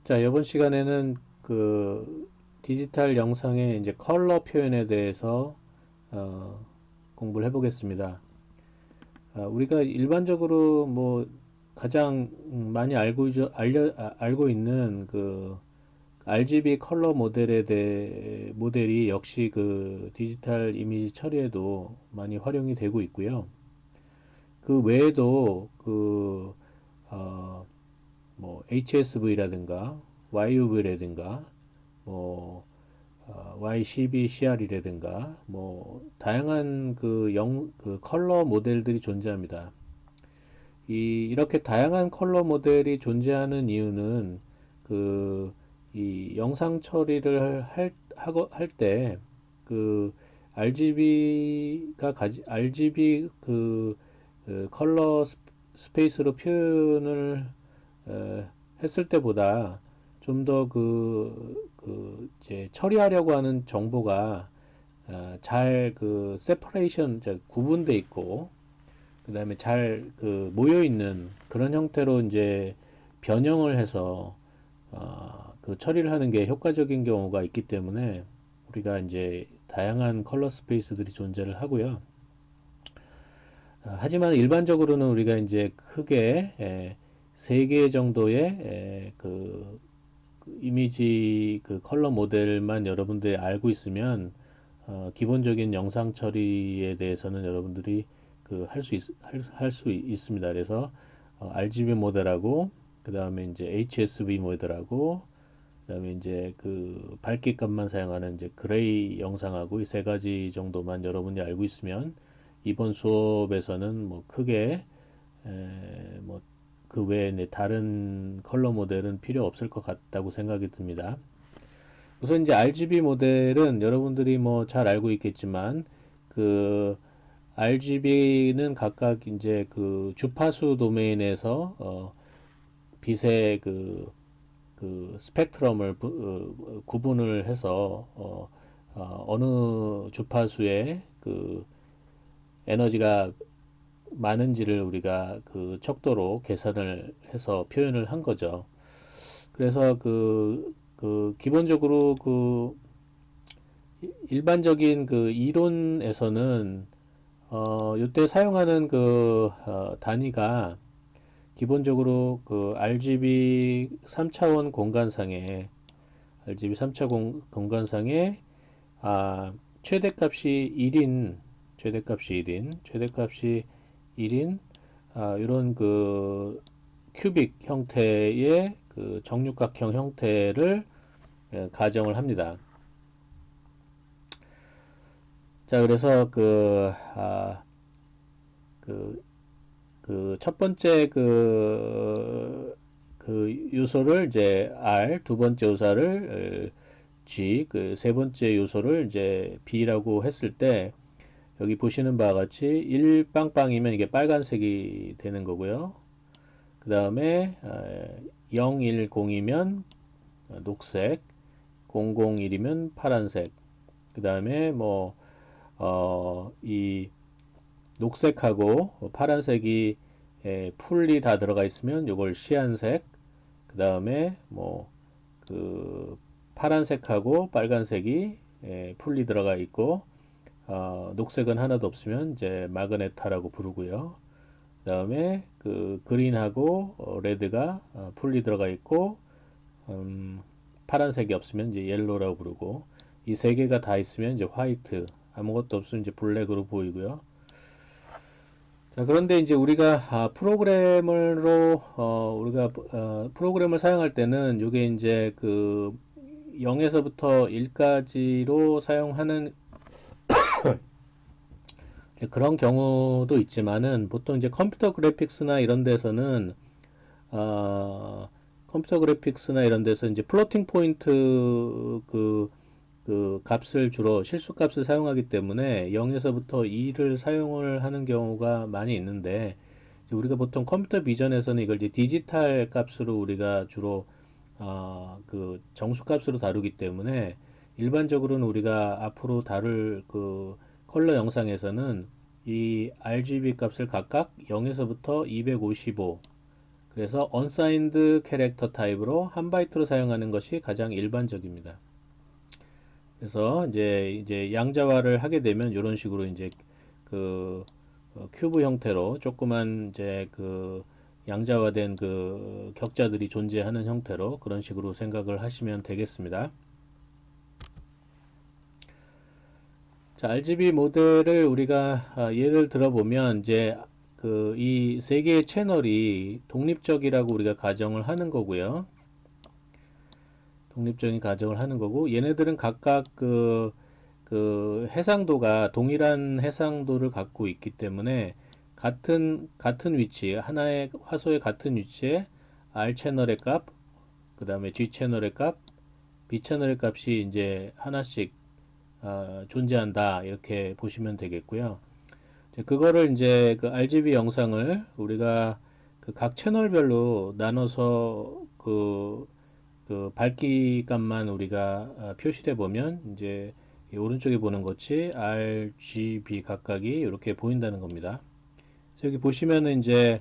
자, 이번 시간에는 그 디지털 영상의 이제 컬러 표현에 대해서 공부를 해보겠습니다. 우리가 일반적으로 뭐 가장 많이 알고 있는 그 RGB 컬러 모델이 역시 그 디지털 이미지 처리에도 많이 활용이 되고 있고요. 그 외에도 어, 뭐 HSV라든가 YUV라든가 뭐 YCbCR이라든가 뭐 다양한 그 컬러 모델들이 존재합니다. 이렇게 다양한 컬러 모델이 존재하는 이유는 이 영상 처리를 할 때 그 RGB 컬러 스페이스로 표현을 했을 때보다 좀 더 이제 처리하려고 하는 정보가 잘 세퍼레이션, 구분돼 있고, 그 다음에 잘 모여 있는 그런 형태로 이제 변형을 해서 그 처리를 하는 게 효과적인 경우가 있기 때문에 우리가 이제 다양한 컬러 스페이스들이 존재를 하고요. 하지만 일반적으로는 우리가 이제 크게 3개 정도의 이미지 컬러 모델만 여러분들이 알고 있으면 기본적인 영상 처리에 대해서는 여러분들이 할 수 있습니다. 그래서 RGB 모델하고 그 다음에 이제 HSV 모델하고 그 다음에 이제 밝기값만 사용하는 이제 그레이 영상하고 이 3가지 정도만 여러분이 알고 있으면 이번 수업에서는 뭐 크게 뭐 그 외에 다른 컬러 모델은 필요 없을 것 같다고 생각이 듭니다. 우선 이제 RGB 모델은 여러분들이 뭐 잘 알고 있겠지만 RGB는 각각 이제 주파수 도메인에서 빛의 스펙트럼을 구분을 해서 어느 주파수에 에너지가 많은지를 우리가 척도로 계산을 해서 표현을 한 거죠. 그래서 기본적으로 일반적인 이론에서는 이때 사용하는 단위가 기본적으로 RGB 3차원 공간상에 최대값이 1인 이런 큐빅 형태의 정육각형 형태를 가정을 합니다. 자, 그래서 첫 번째 요소를 이제 R, 두 번째 요소를 G, 세 번째 요소를 이제 B라고 했을 때 여기 보시는 바와 같이 1빵빵이면 이게 빨간색이 되는 거고요. 그 다음에 010이면 녹색, 001이면 파란색. 그 다음에 이 녹색하고 파란색이 풀이 다 들어가 있으면 이걸 시안색. 그 다음에 파란색하고 빨간색이 풀이 들어가 있고 녹색은 하나도 없으면 이제 마그네타라고 부르고요. 그 다음에 그린하고 레드가 풀이 들어가 있고 파란색이 없으면 이제 옐로우라고 부르고 이 3개가 다 있으면 이제 화이트, 아무것도 없으면 이제 블랙으로 보이고요. 자, 그런데 이제 우리가 프로그램을 사용할 때는 이게 이제 0에서부터 1까지로 사용하는 그런 경우도 있지만은 보통 이제 컴퓨터 그래픽스나 이런 데서는 이제 플로팅 포인트 값을 주로 실수값을 사용하기 때문에 0에서부터 2를 사용을 하는 경우가 많이 있는데 우리가 보통 컴퓨터 비전에서는 이걸 이제 디지털 값으로 우리가 주로 정수값으로 다루기 때문에 일반적으로는 우리가 앞으로 다룰 컬러 영상에서는 이 RGB 값을 각각 0에서부터 255, 그 그래서 unsigned 캐릭터 타입으로 한 바이트로 사용하는 것이 가장 일반적입니다. 그래서 이제 양자화를 하게 되면 이런 식으로 이제 그 큐브 형태로 조그만 이제 그 양자화된 그 격자들이 존재하는 형태로 그런 식으로 생각을 하시면 되겠습니다. 자, RGB 모델을 우리가 예를 들어보면 이제 그 이 세 개의 채널이 독립적이라고 우리가 가정을 하는 거고요. 독립적인 가정을 하는 거고 얘네들은 각각 그 해상도가 동일한 해상도를 갖고 있기 때문에 같은 위치 하나의 화소의 같은 위치에 R 채널의 값, 그 다음에 G 채널의 값, B 채널의 값이 이제 하나씩 존재한다 이렇게 보시면 되겠고요. 그거를 이제 그 RGB 영상을 우리가 그 각 채널별로 나눠서 그 밝기 값만 우리가 표시해 보면 이제 오른쪽에 보는 것이 RGB 각각이 이렇게 보인다는 겁니다. 여기 보시면은 이제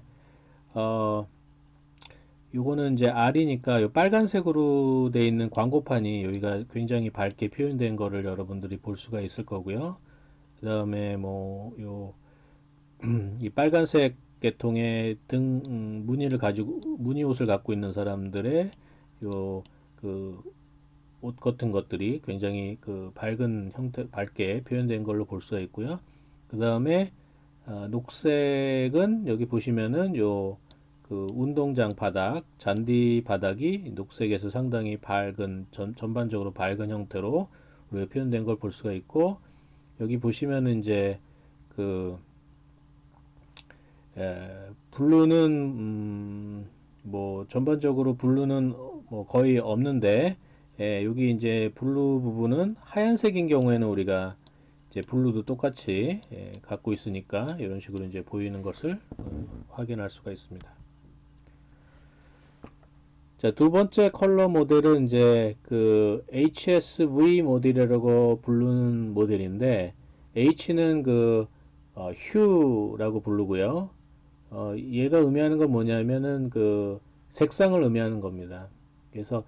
요거는 이제 R이니까 요 빨간색으로 되어 있는 광고판이 여기가 굉장히 밝게 표현된 거를 여러분들이 볼 수가 있을 거고요. 그 다음에 뭐 이 빨간색 계통의 무늬 옷을 갖고 있는 사람들의 요 그 옷 같은 것들이 굉장히 그 밝은 형태, 밝게 표현된 걸로 볼 수가 있고요. 그 다음에 녹색은 여기 보시면은 요 그 운동장 바닥, 잔디 바닥이 녹색에서 상당히 밝은 전반적으로 밝은 형태로 우리가 표현된 걸 볼 수가 있고 여기 보시면은 이제 그 블루는 뭐 전반적으로 블루는 뭐 거의 없는데 여기 이제 블루 부분은 하얀색인 경우에는 우리가 이제 블루도 똑같이 갖고 있으니까 이런 식으로 이제 보이는 것을 확인할 수가 있습니다. 자, 두 번째 컬러 모델은 이제 그 HSV 모델이라고 부르는 모델인데 H는 그 hue라고 부르고요. 얘가 의미하는 건 뭐냐면은 그 색상을 의미하는 겁니다. 그래서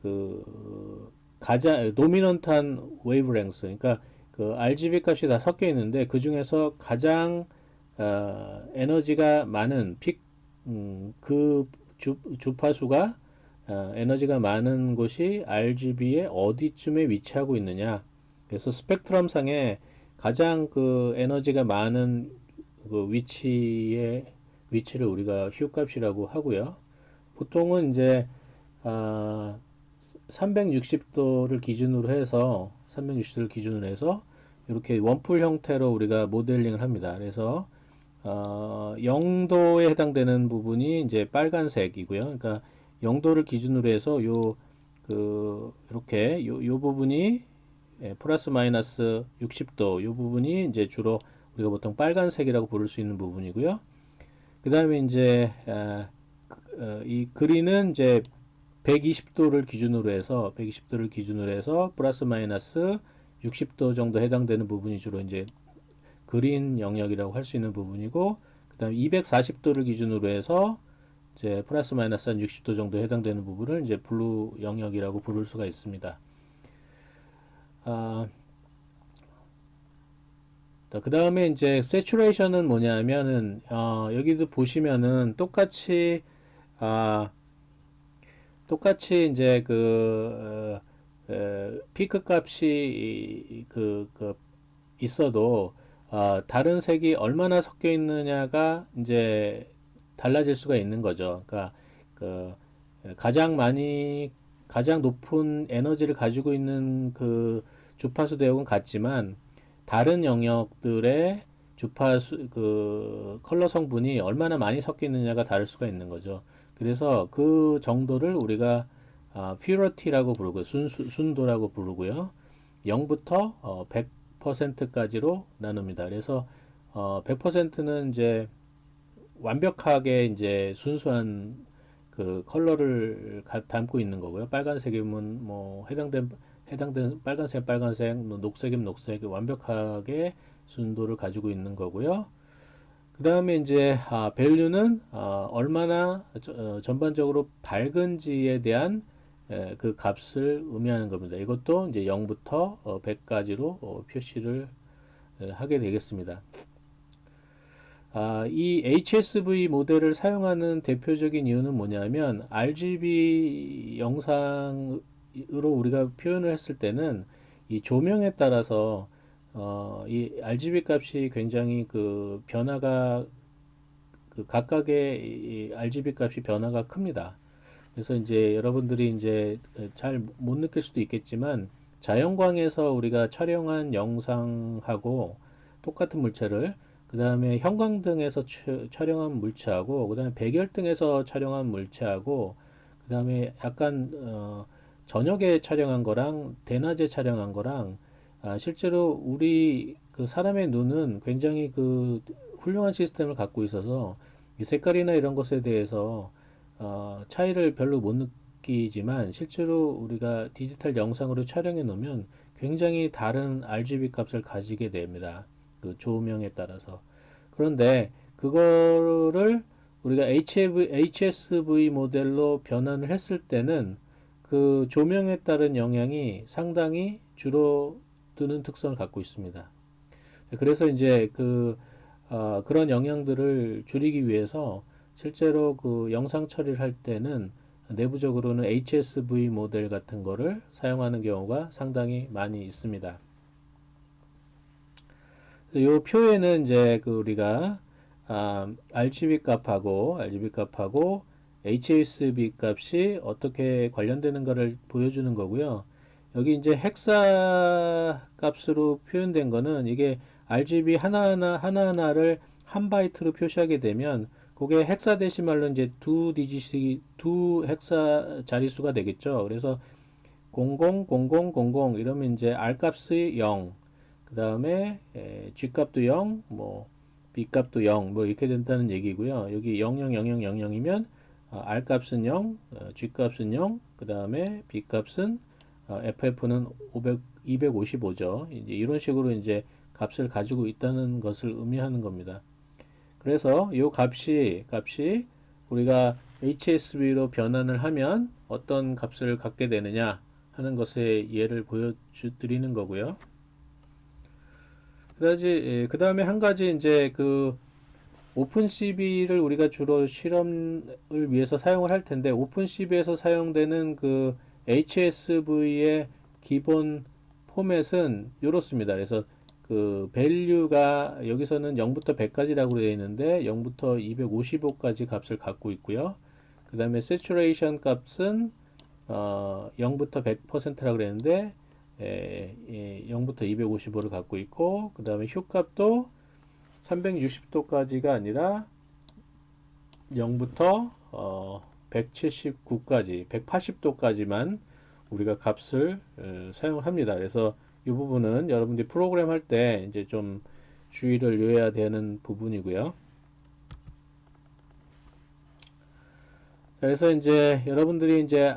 그 가장 도미넌트한 웨이브랭스, 그러니까 그 RGB 값이 다 섞여 있는데 그 중에서 가장 에너지가 많은 그 주파수가 에너지가 많은 곳이 RGB의 어디쯤에 위치하고 있느냐. 그래서 스펙트럼 상에 가장 그 에너지가 많은 그 위치를 우리가 휴 값이라고 하고요. 보통은 이제 360도를 기준으로 해서 이렇게 원풀 형태로 우리가 모델링을 합니다. 그래서 0도에 해당되는 부분이 이제 빨간색이고요. 그러니까 0도를 기준으로 해서 이렇게 요 부분이 플러스 마이너스 60도 요 부분이 이제 주로 우리가 보통 빨간색이라고 부를 수 있는 부분이고요. 그 다음에 이제 이 그린은 이제 120도를 기준으로 해서 플러스 마이너스 60도 정도 해당되는 부분이 주로 이제 그린 영역이라고 할 수 있는 부분이고, 그 다음에 240도를 기준으로 해서 이제 플러스 마이너스 한 60도 정도 해당되는 부분을 이제 블루 영역이라고 부를 수가 있습니다. 그 다음에 이제 세츄레이션은 뭐냐면은 여기도 보시면은 똑같이 이제 피크 값이 있어도 다른 색이 얼마나 섞여 있느냐가 이제 달라질 수가 있는 거죠. 그러니까 그 가장 높은 에너지를 가지고 있는 그 주파수 대역은 같지만 다른 영역들의 주파수 그 컬러 성분이 얼마나 많이 섞여 있느냐가 다를 수가 있는 거죠. 그래서 그 정도를 우리가 purity라고 부르고 순도라고 부르고요. 0부터 100%까지로 나눕니다. 그래서 100%는 이제 완벽하게 이제 순수한 그 컬러를 담고 있는 거고요. 빨간색이면 뭐 해당된 빨간색, 녹색이면 녹색 완벽하게 순도를 가지고 있는 거고요. 그 그 다음에 이제 value는 얼마나 전반적으로 밝은지에 대한 그 값을 의미하는 겁니다. 이것도 이제 0부터 100까지로 표시를 하게 되겠습니다. 이 HSV 모델을 사용하는 대표적인 이유는 뭐냐면 RGB 영상으로 우리가 표현을 했을 때는 이 조명에 따라서 이 RGB 값이 굉장히 그 변화가 그 각각의 이 RGB 값이 변화가 큽니다. 그래서 이제 여러분들이 이제 잘 못 느낄 수도 있겠지만 자연광에서 우리가 촬영한 영상하고 똑같은 물체를 그 다음에 형광등에서 촬영한 물체하고 그 다음에 백열등에서 촬영한 물체하고 그 다음에 약간 저녁에 촬영한 거랑 대낮에 촬영한 거랑 실제로 우리 그 사람의 눈은 굉장히 그 훌륭한 시스템을 갖고 있어서 이 색깔이나 이런 것에 대해서 차이를 별로 못 느끼지만 실제로 우리가 디지털 영상으로 촬영해 놓으면 굉장히 다른 RGB 값을 가지게 됩니다. 그 조명에 따라서. 그런데 그거를 우리가 HSV 모델로 변환을 했을 때는 그 조명에 따른 영향이 상당히 줄어드는 특성을 갖고 있습니다. 그래서 이제 그런 영향들을 줄이기 위해서 실제로 그 영상 처리를 할 때는 내부적으로는 HSV 모델 같은 거를 사용하는 경우가 상당히 많이 있습니다. 이 표에는 이제 그 우리가 RGB 값하고 HSV 값이 어떻게 관련되는가를 보여주는 거고요. 여기 이제 헥사 값으로 표현된 거는 이게 RGB 하나하나를 한 바이트로 표시하게 되면 그게 헥사데시말로 이제 두 헥사 자릿수가 되겠죠. 그래서 000000 이러면 이제 R 값이 0, 그 다음에 G 값도 0, 뭐 B 값도 0, 뭐 이렇게 된다는 얘기고요. 여기 000000이면 R 값은 0, G 값은 0, 그 다음에 B 값은 FF는 255죠. 이제 이런 식으로 이제 값을 가지고 있다는 것을 의미하는 겁니다. 그래서 이 값이 우리가 HSV로 변환을 하면 어떤 값을 갖게 되느냐 하는 것의 예를 보여드리는 거고요. 그 다음에 한 가지 이제 그 오픈CV를 우리가 주로 실험을 위해서 사용을 할 텐데 오픈CV에서 사용되는 그 HSV의 기본 포맷은 이렇습니다. 그래서 그 value가 여기서는 0부터 100까지라고 되어 있는데 0부터 255까지 값을 갖고 있고요. 그 다음에 saturation 값은 0부터 100%라고 그랬는데 0부터 255를 갖고 있고 그 다음에 휴 값도 360도까지가 아니라 0부터 179까지 180도까지만 우리가 값을 사용을 합니다. 그래서 이 부분은 여러분들이 프로그램 할 때 이제 좀 주의를 요해야 되는 부분이고요. 그래서 이제 여러분들이 이제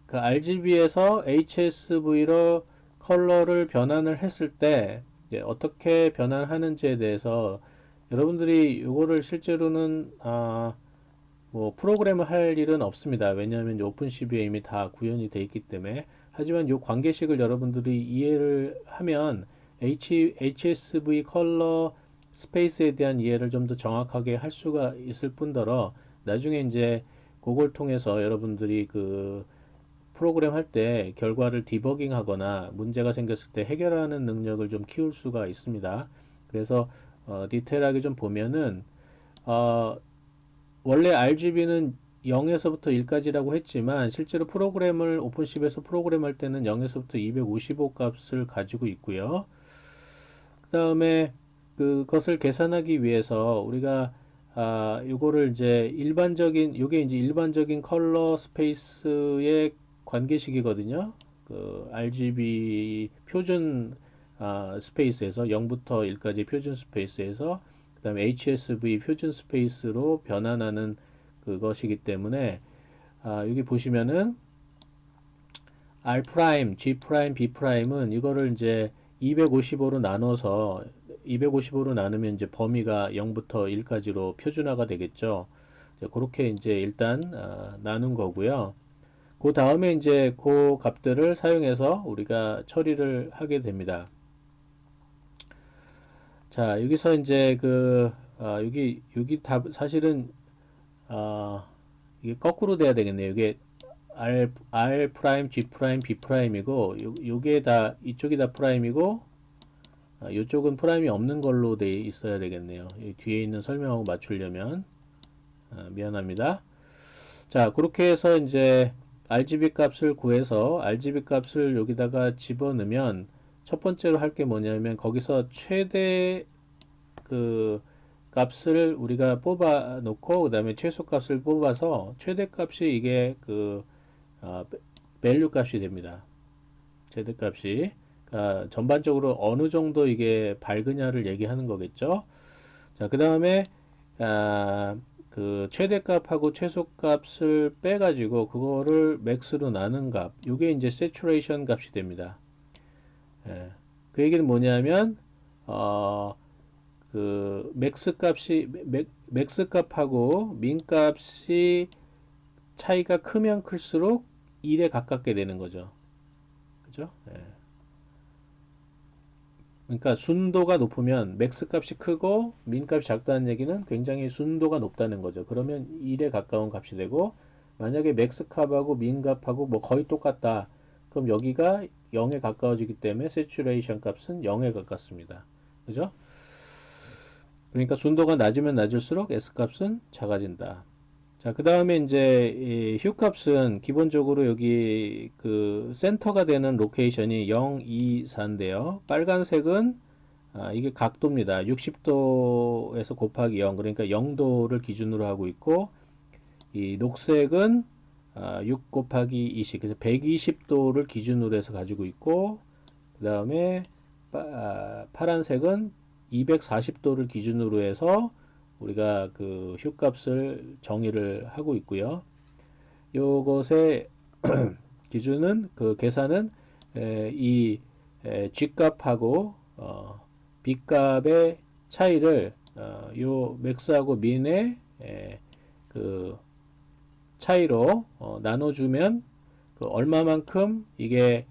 그 RGB에서 HSV로 컬러를 변환을 했을 때 이제 어떻게 변환하는지에 대해서 여러분들이 이거를 실제로는 뭐 프로그램을 할 일은 없습니다. 왜냐하면 오픈CV에 이미 다 구현이 되어 있기 때문에. 하지만 이 관계식을 여러분들이 이해를 하면 HSV 컬러 스페이스에 대한 이해를 좀 더 정확하게 할 수가 있을 뿐더러 나중에 이제 그걸 통해서 여러분들이 그 프로그램 할 때 결과를 디버깅 하거나 문제가 생겼을 때 해결하는 능력을 좀 키울 수가 있습니다. 그래서 디테일하게 좀 보면은 원래 RGB는 0에서부터 1까지라고 했지만 실제로 프로그램을 오픈CV에서 프로그램 할 때는 0에서부터 255 값을 가지고 있고요. 그 다음에 그것을 계산하기 위해서 우리가 요거를 이제 요게 이제 일반적인 컬러 스페이스의 관계식이거든요. 그 RGB 표준 스페이스에서 0부터 1까지 표준 스페이스에서 그 다음에 HSV 표준 스페이스로 변환하는 그것이기 때문에 여기 보시면은 R 프라임, G 프라임, B 프라임은 이거를 이제 255로 나눠서 255로 나누면 이제 범위가 0부터 1까지로 표준화가 되겠죠. 그렇게 이제 일단 나눈 거고요. 그 다음에 이제 그 값들을 사용해서 우리가 처리를 하게 됩니다. 자, 여기서 이제 여기 다 사실은 이게 거꾸로 돼야 되겠네요. 이게 R 프라임, G 프라임, B 프라임이고 요게 다 이쪽이 다 프라임이고 이쪽은 프라임이 없는 걸로 돼 있어야 되겠네요. 뒤에 있는 설명하고 맞추려면 미안합니다. 자, 그렇게 해서 이제 RGB 값을 구해서 RGB 값을 여기다가 집어넣으면 첫 번째로 할 게 뭐냐면 거기서 최대 그 값을 우리가 뽑아 놓고 그 다음에 최소 값을 뽑아서 최대 값이 이게 밸류 값이 됩니다. 최대 값이 전반적으로 어느 정도 이게 밝으냐를 얘기하는 거겠죠. 자, 그 다음에 그 최대값하고 최소값을 빼가지고 그거를 맥스로 나눈 값, 이게 이제 saturation 값이 됩니다. 예. 그 얘기는 뭐냐면 그 맥스 값하고 민 값이 차이가 크면 클수록 1에 가깝게 되는 거죠. 그죠? 예. 그러니까 순도가 높으면 맥스 값이 크고 민 값이 작다는 얘기는 굉장히 순도가 높다는 거죠. 그러면 1에 가까운 값이 되고 만약에 맥스 값하고 민 값하고 뭐 거의 똑같다. 그럼 여기가 0에 가까워지기 때문에 saturation 값은 0에 가깝습니다. 그죠? 그러니까 순도가 낮으면 낮을수록 S 값은 작아진다. 자, 그 다음에 이제 이 휴 값은 기본적으로 여기 그 센터가 되는 로케이션이 0, 2, 4인데요. 빨간색은 이게 각도입니다. 60도에서 곱하기 0, 그러니까 0도를 기준으로 하고 있고, 이 녹색은 6 곱하기 20, 그래서 120도를 기준으로 해서 가지고 있고, 그 다음에 파란색은 240도를 기준으로 해서 우리가 그 휴 값을 정의를 하고 있고요. 요것의 기준은 그 계산은 이 G 값하고 B 값의 차이를 요 맥스하고 민의 그 차이로 나눠주면 그 얼마만큼 이게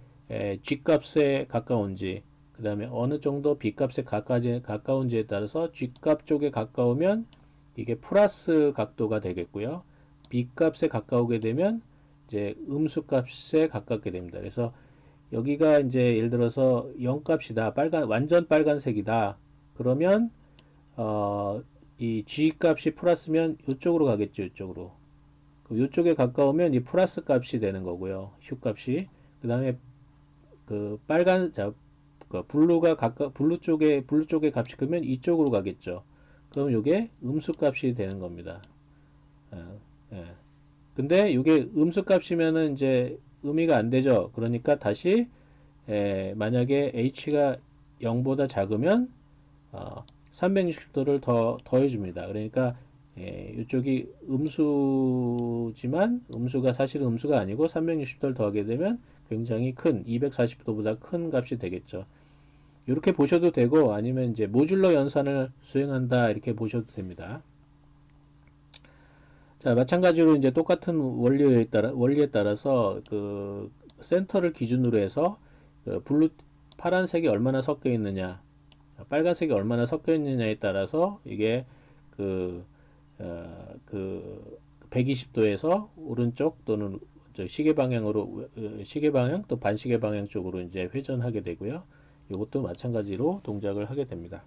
G 값에 가까운지 그 다음에 어느 정도 B 값에 가까운지에 따라서 G 값 쪽에 가까우면 이게 플러스 각도가 되겠고요. B 값에 가까우게 되면 이제 음수 값에 가깝게 됩니다. 그래서 여기가 이제 예를 들어서 0 값이다. 완전 빨간색이다. 그러면 이 G 값이 플러스면 이쪽으로 가겠죠. 이쪽으로. 이쪽에 가까우면 이 플러스 값이 되는 거고요. 휴 값이. 그 다음에 그 블루 쪽에 값이 크면 이쪽으로 가겠죠. 그럼 이게 음수 값이 되는 겁니다. 예. 근데 이게 음수 값이면은 이제 의미가 안 되죠. 그러니까 다시 만약에 h가 0보다 작으면 360도를 더 더해줍니다. 그러니까 이쪽이 음수지만 음수가 사실은 음수가 아니고 360도를 더하게 되면 굉장히 큰 240도보다 큰 값이 되겠죠. 이렇게 보셔도 되고 아니면 이제 모듈러 연산을 수행한다 이렇게 보셔도 됩니다. 자, 마찬가지로 이제 똑같은 원리에 따라서 그 센터를 기준으로 해서 그 파란색이 얼마나 섞여 있느냐, 빨간색이 얼마나 섞여 있느냐에 따라서 이게 그 120도에서 오른쪽 또는 시계 방향 또 반시계 방향 쪽으로 이제 회전하게 되고요. 이것도 마찬가지로 동작을 하게 됩니다.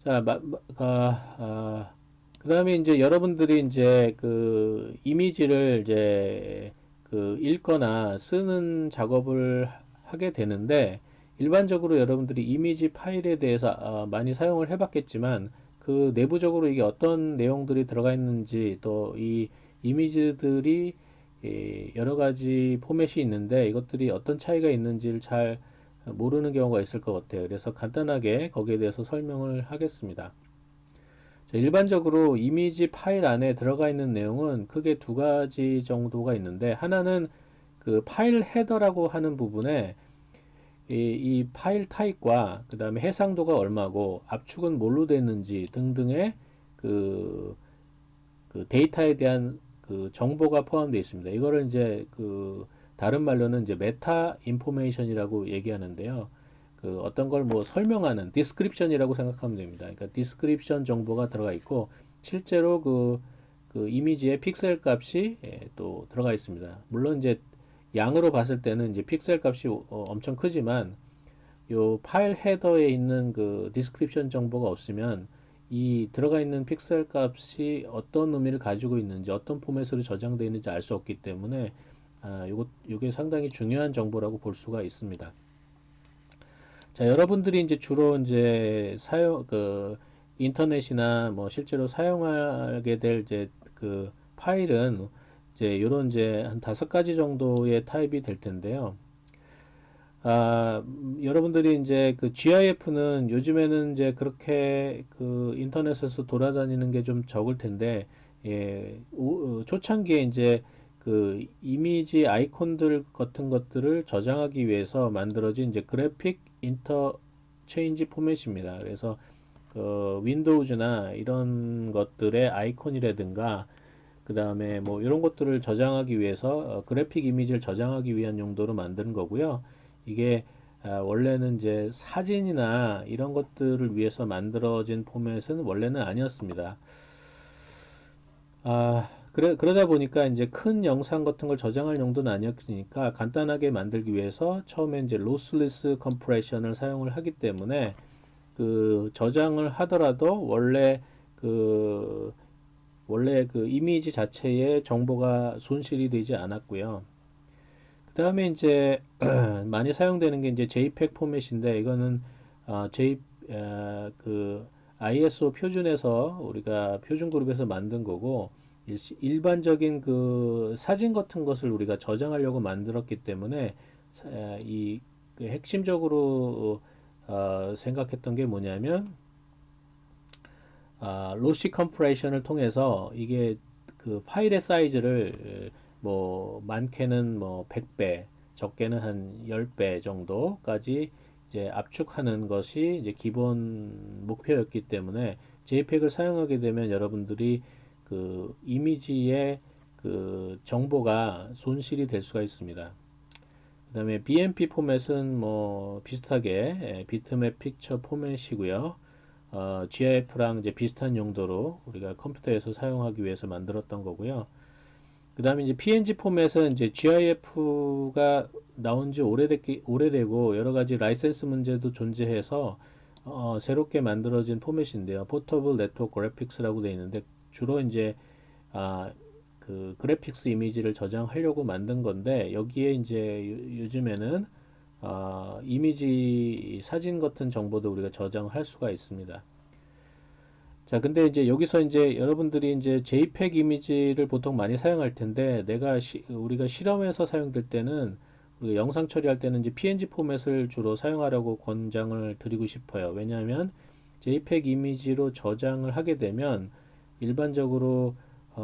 자, 그 다음에 이제 여러분들이 이제 그 이미지를 이제 그 읽거나 쓰는 작업을 하게 되는데 일반적으로 여러분들이 이미지 파일에 대해서 많이 사용을 해봤겠지만 그 내부적으로 이게 어떤 내용들이 들어가 있는지 또 이 이미지들이 여러 가지 포맷이 있는데 이것들이 어떤 차이가 있는지를 잘 모르는 경우가 있을 것 같아요. 그래서 간단하게 거기에 대해서 설명을 하겠습니다. 자, 일반적으로 이미지 파일 안에 들어가 있는 내용은 크게 두 가지 정도가 있는데 하나는 그 파일 헤더라고 하는 부분에 이 파일 타입과 그 다음에 해상도가 얼마고 압축은 뭘로 됐는지 등등의 그, 그 데이터에 대한 그 정보가 포함되어 있습니다. 이거를 이제 그 다른 말로는 이제 메타 인포메이션이라고 얘기하는데요. 그 어떤 걸 뭐 설명하는 디스크립션이라고 생각하면 됩니다. 그러니까 디스크립션 정보가 들어가 있고 실제로 그 이미지의 픽셀 값이 또 들어가 있습니다. 물론 이제 양으로 봤을 때는 이제 픽셀 값이 엄청 크지만 요 파일 헤더에 있는 그 디스크립션 정보가 없으면 이 들어가 있는 픽셀 값이 어떤 의미를 가지고 있는지 어떤 포맷으로 저장되어 있는지 알 수 없기 때문에 요게 상당히 중요한 정보라고 볼 수가 있습니다. 자, 여러분들이 이제 주로 이제 인터넷이나 뭐 실제로 사용하게 될 이제 그 파일은 이제 요런 이제 한 5가지 정도의 타입이 될 텐데요. 여러분들이 이제 그 GIF는 요즘에는 이제 그렇게 그 인터넷에서 돌아다니는 게 좀 적을 텐데, 초창기에 이제 그 이미지 아이콘들 같은 것들을 저장하기 위해서 만들어진 이제 그래픽 인터체인지 포맷입니다. 그래서 그 윈도우즈나 이런 것들의 아이콘이라든가 그 다음에 뭐 이런 것들을 저장하기 위해서 그래픽 이미지를 저장하기 위한 용도로 만든 거고요. 이게 원래는 이제 사진이나 이런 것들을 위해서 만들어진 포맷은 원래는 아니었습니다. 그러다 보니까 이제 큰 영상 같은 걸 저장할 용도는 아니었으니까 간단하게 만들기 위해서 처음에 이제 로스리스 컴프레션을 사용을 하기 때문에 그 저장을 하더라도 원래 그 이미지 자체의 정보가 손실이 되지 않았고요. 그 다음에 이제 많이 사용되는 게 이제 JPEG 포맷인데 이거는 그 ISO 표준에서 우리가 표준 그룹에서 만든 거고 일반적인 그 사진 같은 것을 우리가 저장하려고 만들었기 때문에 그 핵심적으로 생각했던 게 뭐냐면 로시 컴프레션을 통해서 이게 그 파일의 사이즈를 뭐 많게는 뭐 100배, 적게는 한 10배 정도까지 이제 압축하는 것이 이제 기본 목표였기 때문에 JPEG을 사용하게 되면 여러분들이 그 이미지의 그 정보가 손실이 될 수가 있습니다. 그 다음에 BMP 포맷은 뭐 비슷하게 비트맵 픽처 포맷이고요. GIF랑 이제 비슷한 용도로 우리가 컴퓨터에서 사용하기 위해서 만들었던 거고요. 그 다음에 이제 PNG 포맷은 이제 GIF가 나온 지 오래되고 여러 가지 라이센스 문제도 존재해서 새롭게 만들어진 포맷인데요. 포터블 네트워크 그래픽스라고 되어 있는데 주로 이제 아, 그 그래픽스 이미지를 저장하려고 만든 건데 여기에 이제 요즘에는 이미지 사진 같은 정보도 우리가 저장할 수가 있습니다. 자, 근데 이제 여기서 이제 여러분들이 이제 JPEG 이미지를 보통 많이 사용할 텐데 우리가 실험에서 사용될 때는 우리가 영상 처리할 때는 이제 PNG 포맷을 주로 사용하려고 권장을 드리고 싶어요. 왜냐하면 JPEG 이미지로 저장을 하게 되면 일반적으로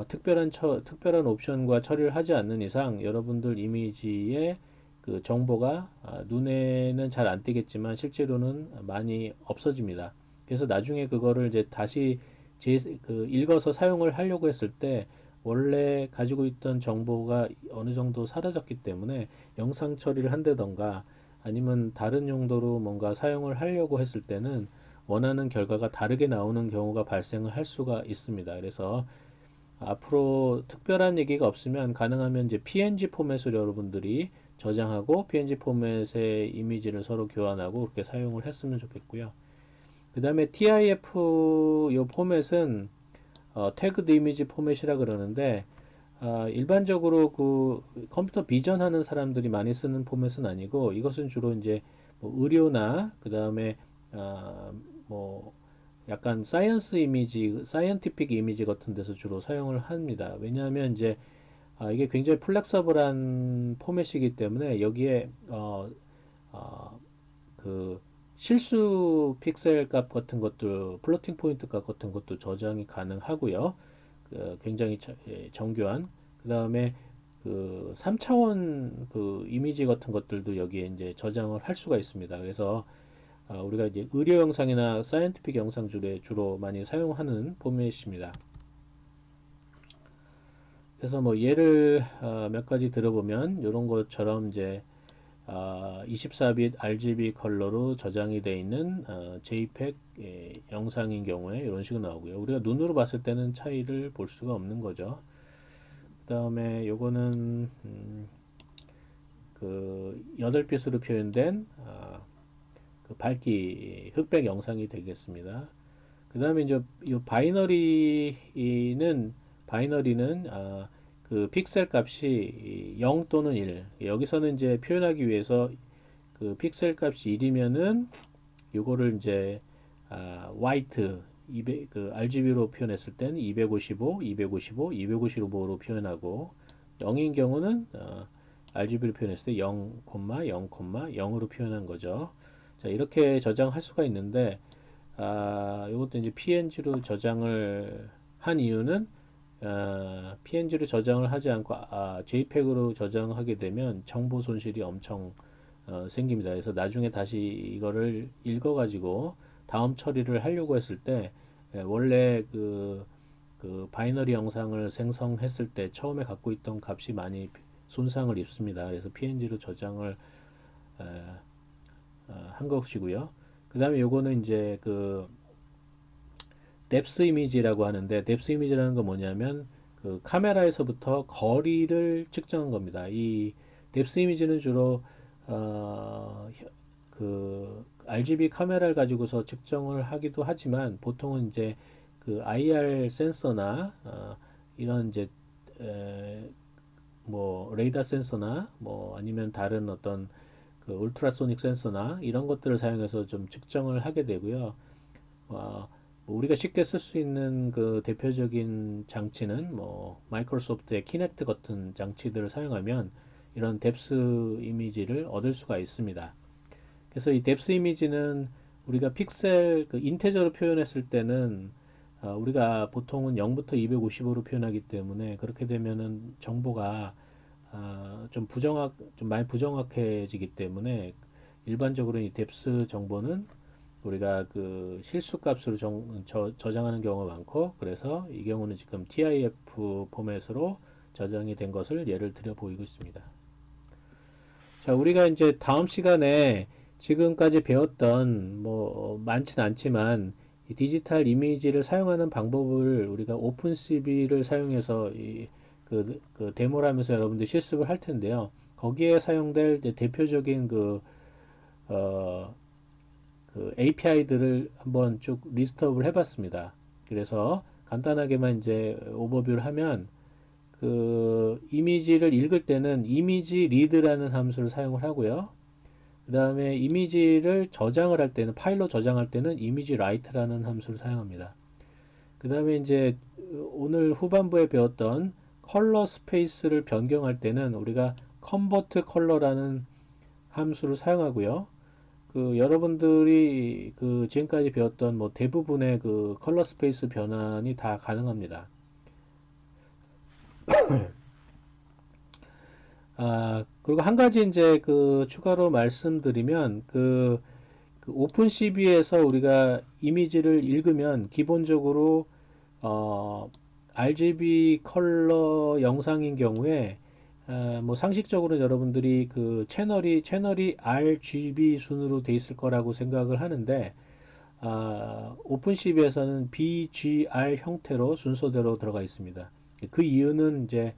특별한 옵션과 처리를 하지 않는 이상 여러분들 이미지의 그 정보가 눈에는 잘 안 띄겠지만 실제로는 많이 없어집니다. 그래서 나중에 그거를 이제 다시 읽어서 사용을 하려고 했을 때 원래 가지고 있던 정보가 어느 정도 사라졌기 때문에 영상 처리를 한다던가 아니면 다른 용도로 뭔가 사용을 하려고 했을 때는 원하는 결과가 다르게 나오는 경우가 발생을 할 수가 있습니다. 그래서 앞으로 특별한 얘기가 없으면 가능하면 이제 PNG 포맷을 여러분들이 저장하고 PNG 포맷의 이미지를 서로 교환하고 그렇게 사용을 했으면 좋겠고요. 그 다음에 TIF 요 포맷은 태그드 이미지 포맷이라 그러는데 일반적으로 그 컴퓨터 비전 하는 사람들이 많이 쓰는 포맷은 아니고 이것은 주로 이제 뭐 의료나 그 다음에 뭐 약간 사이언티픽 이미지 같은 데서 주로 사용을 합니다. 왜냐하면 이제 이게 굉장히 플렉서블한 포맷이기 때문에 여기에 그 실수 픽셀 값 같은 것도 플로팅 포인트 값 같은 것도 저장이 가능하고요. 굉장히 정교한 그 다음에 그 3차원 그 이미지 같은 것들도 여기에 이제 저장을 할 수가 있습니다. 그래서 우리가 이제 의료 영상이나 사이언티픽 영상 중에 주로 많이 사용하는 포맷입니다. 그래서 뭐 예를 몇 가지 들어보면 이런 것처럼 이제 24빗 RGB 컬러로 저장이 되어 있는 JPEG 영상인 경우에 이런 식으로 나오고요. 우리가 눈으로 봤을 때는 차이를 볼 수가 없는 거죠. 그 다음에 요거는 그 8빛으로 표현된 그 밝기 흑백 영상이 되겠습니다. 그 다음에 이제 이 바이너리는 그 픽셀 값이 0 또는 1. 여기서는 이제 표현하기 위해서 그 픽셀 값이 1이면은 요거를 이제 화이트 200, 그 RGB로 표현했을 때는 255, 255, 255로 표현하고 0인 경우는 RGB로 표현했을 때 0, 0, 0으로 표현한 거죠. 자, 이렇게 저장할 수가 있는데 이것도 이제 PNG로 저장을 한 이유는 PNG로 저장을 하지 않고 JPEG으로 저장하게 되면 정보 손실이 엄청 생깁니다. 그래서 나중에 다시 이거를 읽어가지고 다음 처리를 하려고 했을 때 원래 그 바이너리 영상을 생성했을 때 처음에 갖고 있던 값이 많이 손상을 입습니다. 그래서 PNG로 저장을 한 것이고요. 그 다음에 요거는 이제 그 뎁스 이미지라고 하는데, 뎁스 이미지라는 건 뭐냐면 그 카메라에서부터 거리를 측정한 겁니다. 이 뎁스 이미지는 주로 그 RGB 카메라를 가지고서 측정을 하기도 하지만 보통은 이제 그 IR 센서나 이런 이제 뭐 레이더 센서나 뭐 아니면 다른 어떤 그 울트라소닉 센서나 이런 것들을 사용해서 좀 측정을 하게 되고요. 뭐 우리가 쉽게 쓸 수 있는 그 대표적인 장치는 뭐 마이크로소프트의 키넥트 같은 장치들을 사용하면 이런 뎁스 이미지를 얻을 수가 있습니다. 그래서 이 뎁스 이미지는 우리가 픽셀 그 인테저로 표현했을 때는 우리가 보통은 0부터 255로 표현하기 때문에 그렇게 되면은 정보가 좀 많이 부정확해지기 때문에 일반적으로 이 뎁스 정보는 우리가 그 실수 값으로 저장하는 경우가 많고, 그래서 이 경우는 지금 TIF 포맷으로 저장이 된 것을 예를 들어 보이고 있습니다. 자, 우리가 이제 다음 시간에 지금까지 배웠던 뭐 많진 않지만 이 디지털 이미지를 사용하는 방법을 우리가 오픈CV를 사용해서 그 데모를 하면서 여러분들 실습을 할 텐데요. 거기에 사용될 대표적인 어, 그 API들을 한번 쭉 리스트업을 해봤습니다. 그래서 간단하게만 이제 오버뷰를 하면 그 이미지를 읽을 때는 이미지 리드라는 함수를 사용을 하고요. 그 다음에 이미지를 저장을 할 때는 파일로 저장할 때는 이미지 라이트라는 함수를 사용합니다. 그 다음에 이제 오늘 후반부에 배웠던 컬러 스페이스를 변경할 때는 우리가 컨버트 컬러라는 함수를 사용하고요. 그 여러분들이 그 지금까지 배웠던 뭐 대부분의 그 컬러 스페이스 변환이 다 가능합니다. 그리고 한 가지 이제 그 추가로 말씀드리면 그 오픈CV에서 우리가 이미지를 읽으면 기본적으로 RGB 컬러 영상인 경우에 뭐 상식적으로 여러분들이 그 채널이 RGB 순으로 돼 있을 거라고 생각을 하는데 오픈CV에서는 BGR 형태로 순서대로 들어가 있습니다. 그 이유는 이제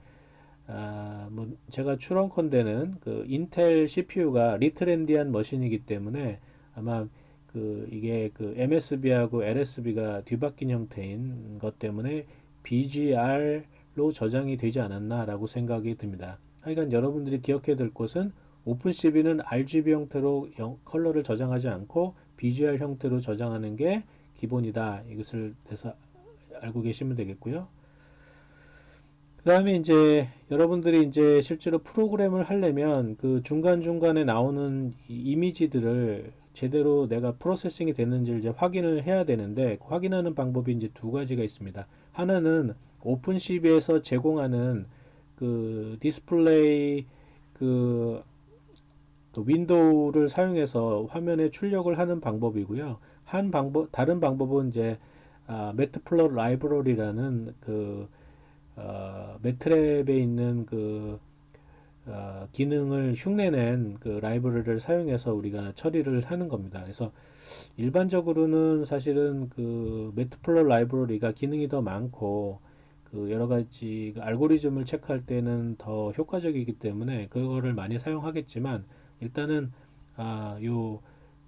뭐 제가 추론컨대는 그 인텔 CPU가 리트렌디한 머신이기 때문에 아마 그 이게 그 MSB하고 LSB가 뒤바뀐 형태인 것 때문에 BGR로 저장이 되지 않았나라고 생각이 듭니다. 하여간 여러분들이 기억해야 될 것은 오픈CV는 RGB 형태로 컬러를 저장하지 않고 BGR 형태로 저장하는 게 기본이다. 이것을 대해서 알고 계시면 되겠고요. 그 다음에 이제 여러분들이 이제 실제로 프로그램을 하려면 그 중간중간에 나오는 이미지들을 제대로 내가 프로세싱이 됐는지를 이제 확인을 해야 되는데 그 확인하는 방법이 이제 두 가지가 있습니다. 하나는 오픈CV에서 제공하는 그 디스플레이 그, 그 윈도우를 사용해서 화면에 출력을 하는 방법이고요. 다른 방법은 이제 매트플롯 라이브러리라는 그 매트랩에 있는 그 기능을 흉내낸 그 라이브러리를 사용해서 우리가 처리를 하는 겁니다. 그래서 일반적으로는 사실은 그 매트플롯 라이브러리가 기능이 더 많고 그 여러 가지 그 알고리즘을 체크할 때는 더 효과적이기 때문에 그거를 많이 사용하겠지만 일단은 요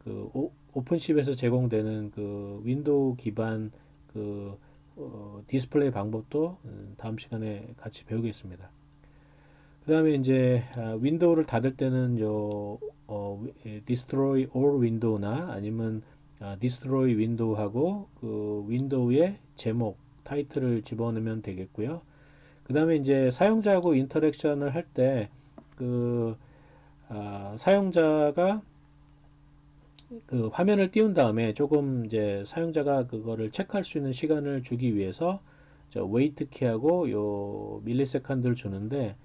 그 오픈십에서 제공되는 그 윈도우 기반 그 디스플레이 방법도 다음 시간에 같이 배우겠습니다. 그 다음에 이제 윈도우를 닫을 때는 destroy all window나 아니면 destroy window하고 그 윈도우의 제목 타이틀을 집어넣으면 되겠고요. 그 다음에 이제 사용자하고 인터랙션을 할 때 그 사용자가 그 화면을 띄운 다음에 조금 이제 사용자가 그거를 체크할 수 있는 시간을 주기 위해서 저 웨이트 키하고 요 밀리세컨드를 주는데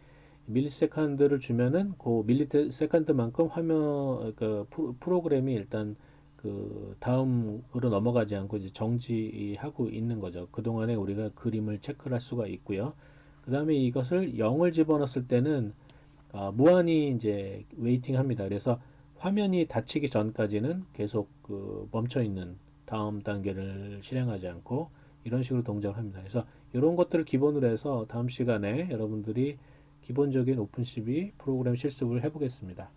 밀리세컨드를 주면은 그 밀리세컨드만큼 화면 그 프로그램이 일단 그 다음으로 넘어가지 않고 이제 정지하고 있는 거죠. 그동안에 우리가 그림을 체크를 할 수가 있고요. 그 다음에 이것을 0을 집어넣었을 때는 무한히 이제 웨이팅 합니다. 그래서 화면이 닫히기 전까지는 계속 그 멈춰 있는 다음 단계를 실행하지 않고 이런 식으로 동작을 합니다. 그래서 이런 것들을 기본으로 해서 다음 시간에 여러분들이 기본적인 오픈CV 프로그램 실습을 해보겠습니다.